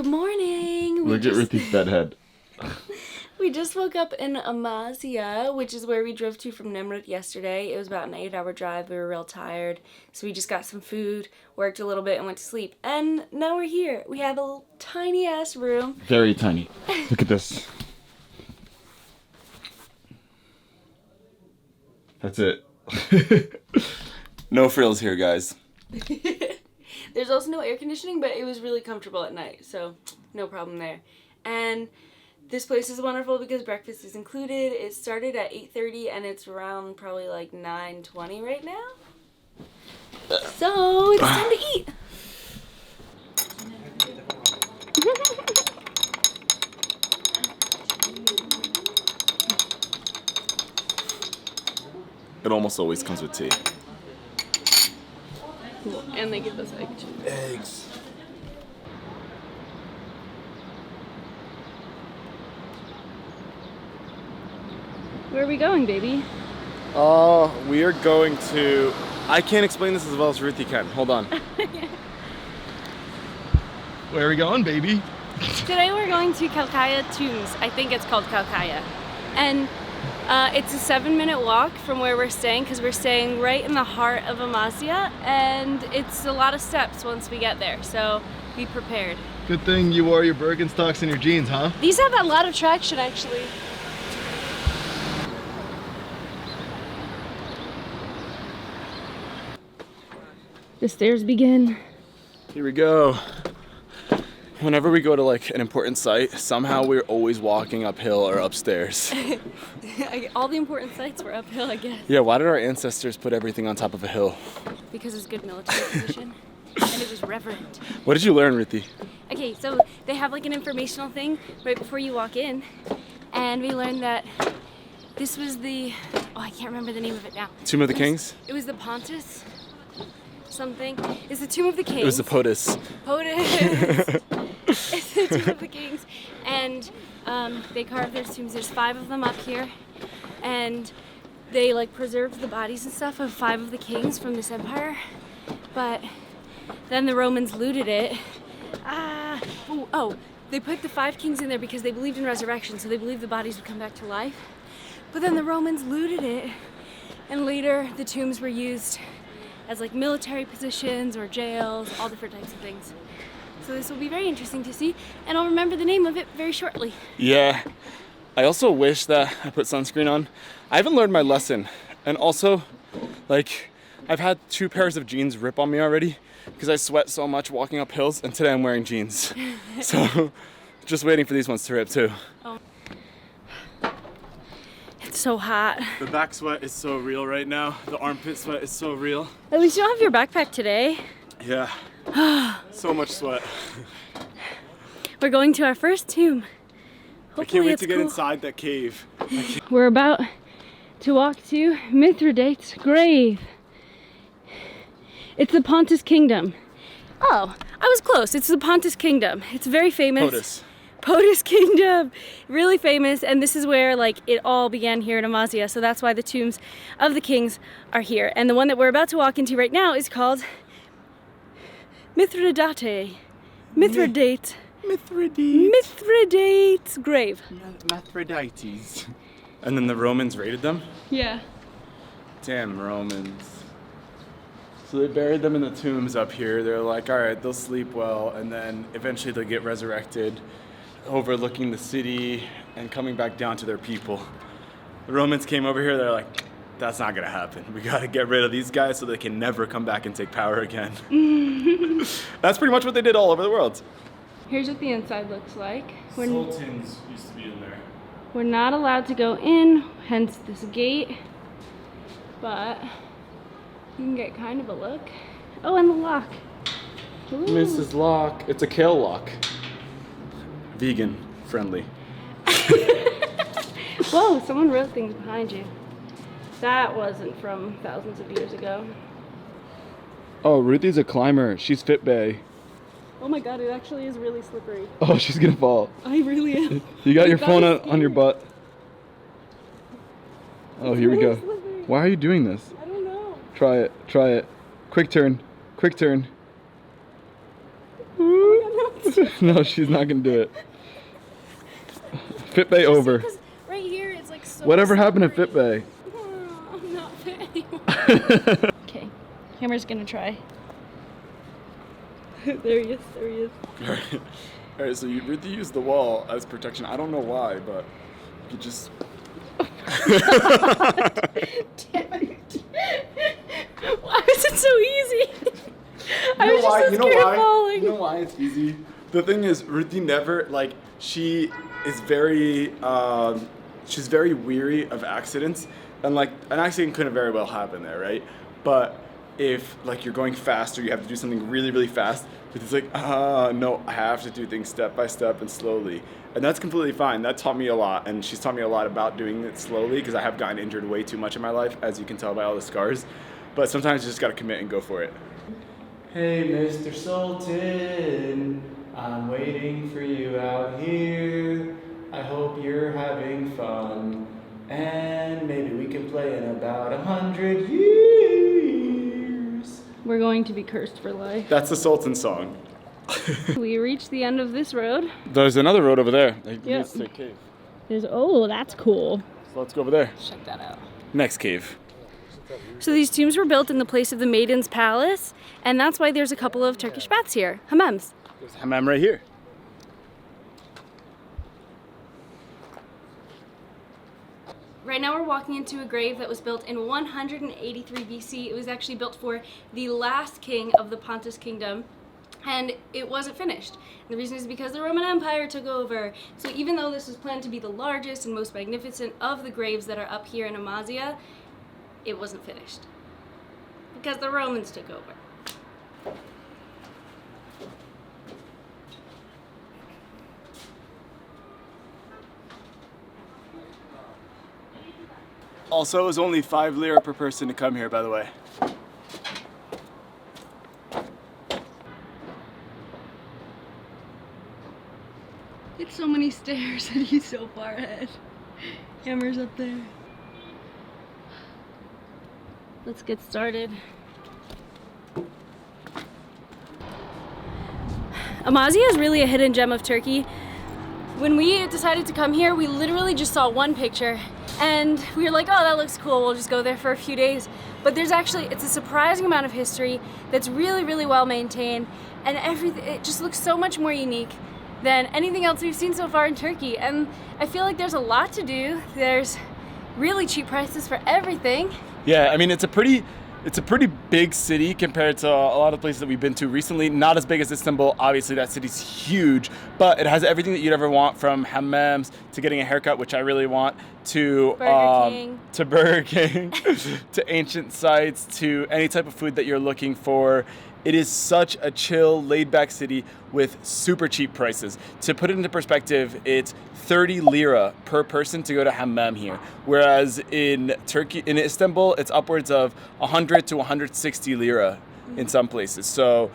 Good morning. Look at Ruthie's bedhead. We just woke up in Amasya, which is where we drove to from Nimrut yesterday. It was about an 8-hour drive. We were real tired. So we just got some food, worked a little bit, and went to sleep. And now we're here. We have a tiny ass room. Very tiny. Look at this. That's it. No frills here, guys. There's also no air conditioning, but it was really comfortable at night, so no problem there. And this place is wonderful because breakfast is included. It started at 8:30 and it's around probably like 9:20 right now. So it's time to eat. It almost always comes with tea. Cool. And they give us egg too. Eggs. Where are we going, baby? We are going to... I can't explain this as well as Ruthie can. Hold on. Where are we going, baby? Today we're going to Kalkaya Tombs. I think it's called Kalkaya. And it's a 7-minute walk from where we're staying because we're staying right in the heart of Amasya, and it's a lot of steps once we get there, so be prepared. Good thing you wore your Birkenstocks and your jeans, huh? These have a lot of traction, actually. The stairs begin. Here we go. Whenever we go to like an important site, somehow we're always walking uphill or upstairs. All the important sites were uphill, I guess. Yeah, why did our ancestors put everything on top of a hill? Because it's good military position. And it was reverent. What did you learn, Ruthie? Okay, so they have like an informational thing right before you walk in. And we learned that this was the, I can't remember the name of it now. Tomb of the Kings? It was the Pontus something. It's the Tomb of the Kings. It was the POTUS. POTUS. It's the Tomb of the Kings. And they carved their tombs. There's 5 of them up here. And they like preserved the bodies and stuff of 5 of the kings from this empire. But then the Romans looted it. They put the 5 kings in there because they believed in resurrection, so they believed the bodies would come back to life. But then the Romans looted it, and later the tombs were used as like military positions or jails, all different types of things. So this will be very interesting to see, and I'll remember the name of it very shortly. Yeah. I also wish that I put sunscreen on. I haven't learned my lesson. And also, like, I've had 2 pairs of jeans rip on me already because I sweat so much walking up hills, and today I'm wearing jeans. So, just waiting for these ones to rip too. Oh. It's so hot. The back sweat is so real right now. The armpit sweat is so real. At least you don't have your backpack today. Yeah. So much sweat. We're going to our first tomb. Hopefully I can't wait it's to get cool. inside that cave. We're about to walk to Mithridate's grave. It's the Pontus Kingdom. Oh, I was close. It's the Pontus Kingdom. It's very famous. POTUS Kingdom, really famous, and this is where like it all began here in Amasya, so that's why the tombs of the kings are here. And the one that we're about to walk into right now is called Mithridate's grave. Mithridates. And then the Romans raided them? Yeah. Damn Romans. So they buried them in the tombs up here. They're like, all right, they'll sleep well, and then eventually they'll get resurrected, overlooking the city and coming back down to their people. The Romans came over here, they're like, that's not gonna happen. We gotta get rid of these guys so they can never come back and take power again. That's pretty much what they did all over the world. Here's what the inside looks like. Sultans used to be in there. We're not allowed to go in, hence this gate, but you can get kind of a look. Oh, and the lock. Ooh. Mrs. Lock. It's a kale lock. Vegan friendly. Whoa, someone wrote things behind you. That wasn't from thousands of years ago. Oh, Ruthie's a climber. She's fit bae. Oh my god, it actually is really slippery. Oh, she's gonna fall. I really am. You got your phone is on your butt. Oh, here we go. Slippery. Why are you doing this? I don't know. Try it. Try it. Quick turn. Quick turn. Oh my god, no, it's No, she's not gonna do it. Fit Bay over. Because right here it's like so Whatever happened to slippery. Fit Bay? Oh, I'm not fit anymore. Okay, Hammer's gonna try. There he is, there he is. All right, so you really use the wall as protection. I don't know why, but you just. Damn it. Why is it so easy? I was just so scared of falling. You know why it's easy? The thing is, Ruthie never, like, she is very, she's very weary of accidents. And, like, an accident couldn't very well happen there, right? But if, like, you're going fast or you have to do something really, really fast, it's like, no, I have to do things step by step and slowly. And that's completely fine. That taught me a lot. And she's taught me a lot about doing it slowly because I have gotten injured way too much in my life, as you can tell by all the scars. But sometimes you just got to commit and go for it. Hey, Mr. Sultan, I'm waiting for you out here. I hope you're having fun. And maybe we can play in about 100 years. We're going to be cursed for life. That's the Sultan song. We reached the end of this road. There's another road over there. Yep. It's a cave. Oh, that's cool. So let's go over there. Check that out. Next cave. So these tombs were built in the place of the Maiden's Palace, and that's why there's a couple of Turkish baths here, hammams. There's a hammam right here. Right now we're walking into a grave that was built in 183 BC. It was actually built for the last king of the Pontus Kingdom, and it wasn't finished. And the reason is because the Roman Empire took over. So even though this was planned to be the largest and most magnificent of the graves that are up here in Amasya, it wasn't finished because the Romans took over. Also, it was only 5 lira per person to come here, by the way. It's so many stairs and he's so far ahead. Hammer's up there. Let's get started. Amasya is really a hidden gem of Turkey. When we decided to come here, we literally just saw one picture and we were like, oh, that looks cool, we'll just go there for a few days. But there's actually, it's a surprising amount of history that's really, really well maintained, and everything, it just looks so much more unique than anything else we've seen so far in Turkey. And I feel like there's a lot to do. There's really cheap prices for everything. Yeah, I mean, it's a pretty big city compared to a lot of places that we've been to recently. Not as big as Istanbul. Obviously, that city's huge, but it has everything that you'd ever want, from hammams to getting a haircut, which I really want, to Burger King, to ancient sites, to any type of food that you're looking for. It is such a chill, laid-back city with super cheap prices. To put it into perspective, it's 30 lira per person to go to hammam here, whereas in Turkey, in Istanbul, it's upwards of 100 to 160 lira in some places. So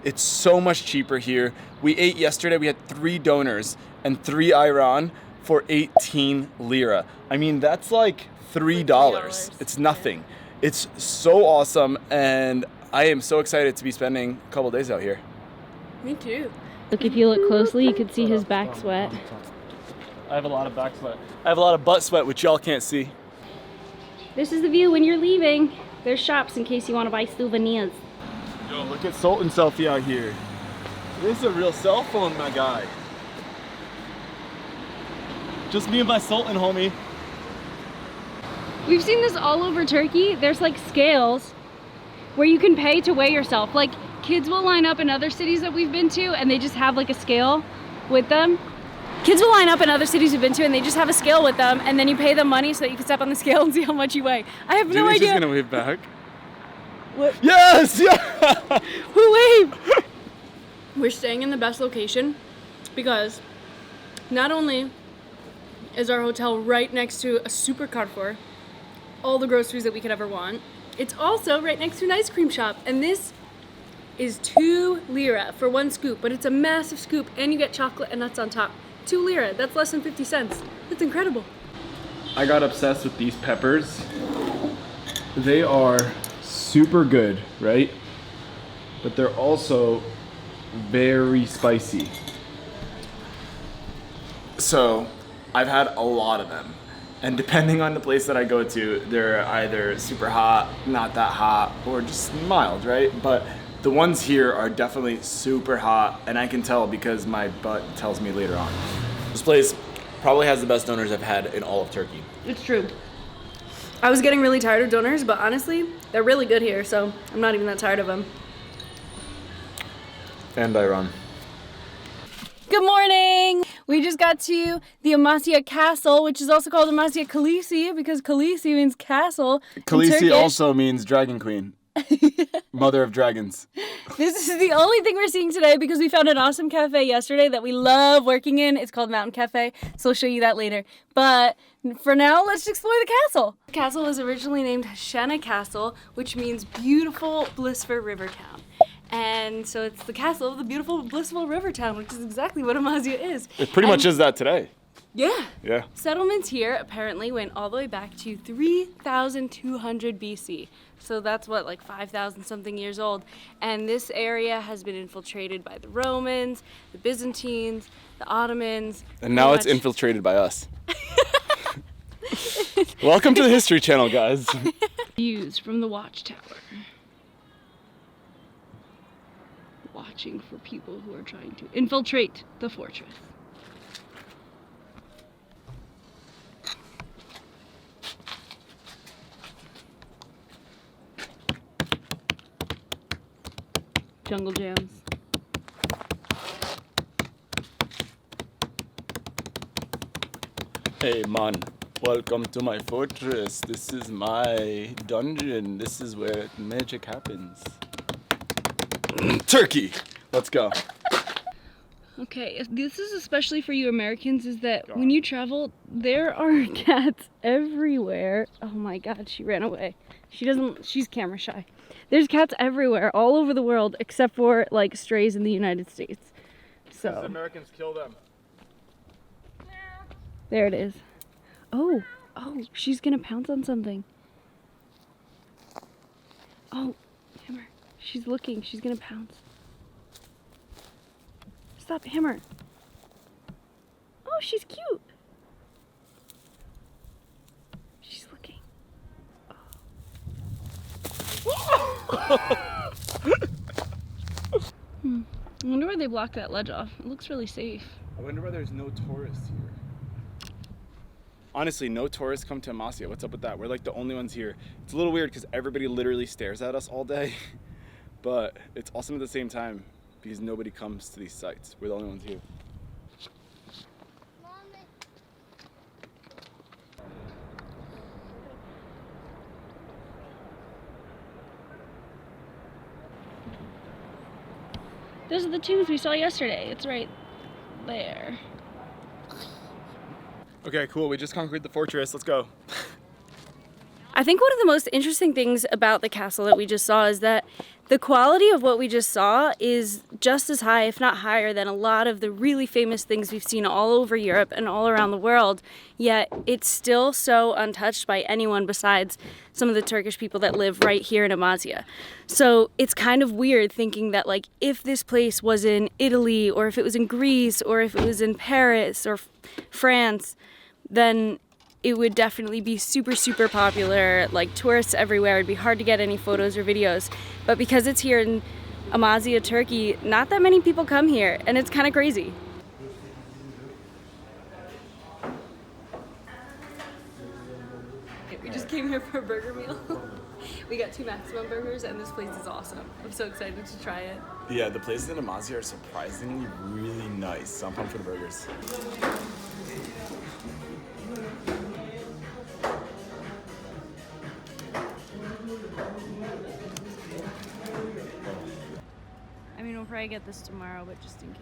it's so much cheaper here. We ate yesterday, we had 3 donors and 3 ayran for 18 lira. I mean, that's like $3. It's nothing. It's so awesome, and I am so excited to be spending a couple days out here. Me too. Look, if you look closely, you could see his back sweat. I have a lot of back sweat. I have a lot of butt sweat, which y'all can't see. This is the view when you're leaving. There's shops in case you want to buy souvenirs. Yo, look at Sultan selfie out here. This is a real cell phone, my guy. Just me and my Sultan, homie. We've seen this all over Turkey. There's like scales where you can pay to weigh yourself. Like, kids will line up in other cities that we've been to and they just have like a scale with them. Kids will line up in other cities we've been to and they just have a scale with them, and then you pay them money so that you can step on the scale and see how much you weigh. I have no idea. She's gonna wave back. What? Yes! Yeah! Who waved? We're staying in the best location because not only is our hotel right next to a super Carrefour, all the groceries that we could ever want, it's also right next to an ice cream shop, and this is 2 lira for 1 scoop, but it's a massive scoop, and you get chocolate and nuts on top. 2 lira, that's less than 50 cents. That's incredible. I got obsessed with these peppers. They are super good, right? But they're also very spicy. So I've had a lot of them. And depending on the place that I go to, they're either super hot, not that hot, or just mild, right? But the ones here are definitely super hot, and I can tell because my butt tells me later on. This place probably has the best donors I've had in all of Turkey. It's true. I was getting really tired of donors, but honestly, they're really good here, so I'm not even that tired of them. And I run. Good morning! We just got to the Amasya Castle, which is also called Amasya Kalisi because Kalisi means castle. in Khaleesi Turkish. also means dragon queen. Mother of dragons. This is the only thing we're seeing today because we found an awesome cafe yesterday that we love working in. It's called Mountain Cafe, so I'll show you that later. But for now, let's explore the castle. The castle was originally named Shana Castle, which means beautiful, blissful river town. And so it's the castle of the beautiful, blissful river town, which is exactly what Amasya is. It pretty much is that today. Yeah. Yeah. Settlements here apparently went all the way back to 3,200 BC. So that's what, like 5,000 something years old. And this area has been infiltrated by the Romans, the Byzantines, the Ottomans. And now it's pretty much- infiltrated by us. Welcome to the History Channel, guys. Views from the watchtower. Watching for people who are trying to infiltrate the fortress. Jungle jams. Hey man, welcome to my fortress. This is my dungeon. This is where magic happens. Turkey! Let's go. Okay, this is especially for you Americans, is that when you travel, there are cats everywhere. Oh my god, she ran away. She's camera shy. There's cats everywhere, all over the world, except for like strays in the United States. So, Americans kill them. there it is. Oh, she's gonna pounce on something. Oh, hammer. She's looking, she's gonna pounce. Stop, hammer. Oh, she's cute. She's looking. I wonder why they blocked that ledge off. It looks really safe. I wonder why there's no tourists here. Honestly, no tourists come to Amasya. What's up with that? We're like the only ones here. It's a little weird because everybody literally stares at us all day. But it's awesome at the same time because nobody comes to these sites. We're the only ones here. Those are the tombs we saw yesterday. It's right there. Okay, cool. We just conquered the fortress. Let's go. I think one of the most interesting things about the castle that we just saw is that the quality of what we just saw is just as high, if not higher, than a lot of the really famous things we've seen all over Europe and all around the world, yet it's still so untouched by anyone besides some of the Turkish people that live right here in Amasya. So it's kind of weird thinking that, like, if this place was in Italy, or if it was in Greece, or if it was in Paris or France, then it would definitely be super, super popular, like tourists everywhere. It'd be hard to get any photos or videos. But because it's here in Amasya, Turkey, not that many people come here, and it's kind of crazy. We just came here for a burger meal. We got 2 maximum burgers, and this place is awesome. I'm so excited to try it. Yeah, the places in Amasya are surprisingly really nice. So I'm pumped for the burgers. I mean, we'll probably get this tomorrow, but just in case.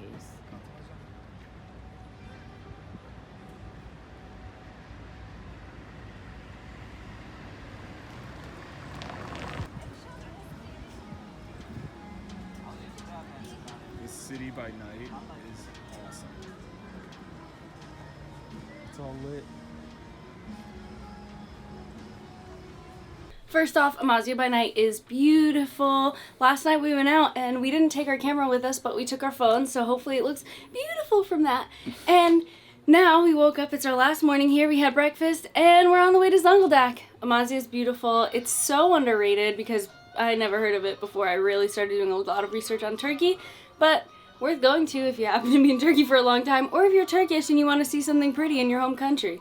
This city by night is awesome. It's all lit. First off, Amasya by night is beautiful. Last night we went out and we didn't take our camera with us, but we took our phones, so hopefully it looks beautiful from that. And Now we woke up, it's our last morning here, we had breakfast, and we're on the way to Zonguldak. Amasya is beautiful. It's so underrated because I never heard of it before I really started doing a lot of research on Turkey, but worth going to if you happen to be in Turkey for a long time, or if you're Turkish and you want to see something pretty in your home country.